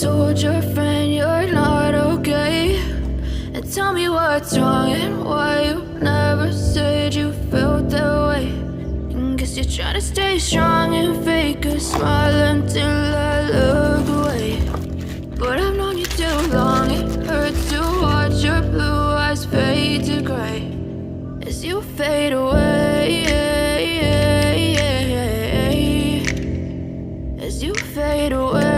told your friend you're not okay, and tell me what's wrong and why you never said you felt that way. And guess you're trying to stay strong and fake a smile until I look away. But I've known you too long, it hurts to watch your blue eyes fade to gray as you fade away, as you fade away.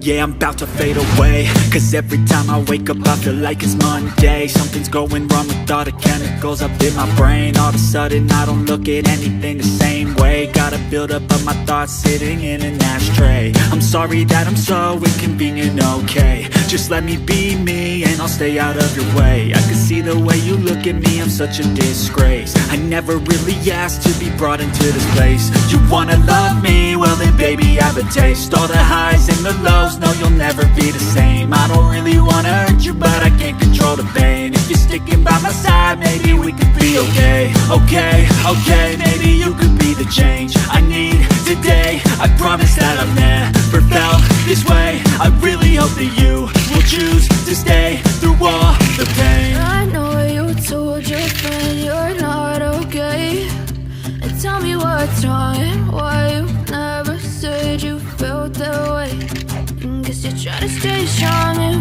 Yeah, I'm about to fade away, cause every time I wake up I feel like it's Monday. Something's going wrong with all the chemicals up in my brain. All of a sudden I don't look at anything the same way. Got a buildup of my thoughts sitting in an ashtray. I'm sorry that I'm so inconvenient, okay. Just let me be me and I'll stay out of your way. I can see the way you look at me, I'm such a disgrace. I never really asked to be brought into this place. You wanna love me? Well then baby I have a taste. All the highs and the lows, no you'll never be the same. I don't really wanna hurt you but I can't control the pain. If you're sticking by my side maybe we could be okay. Okay, maybe you could be the change I need today. I promise that I've never felt this way. I really hope that you will choose to stay through all the pain. I know you told your friend you're not okay, and tell me what's wrong and why you never said you felt that way. And guess you're trying to stay strong and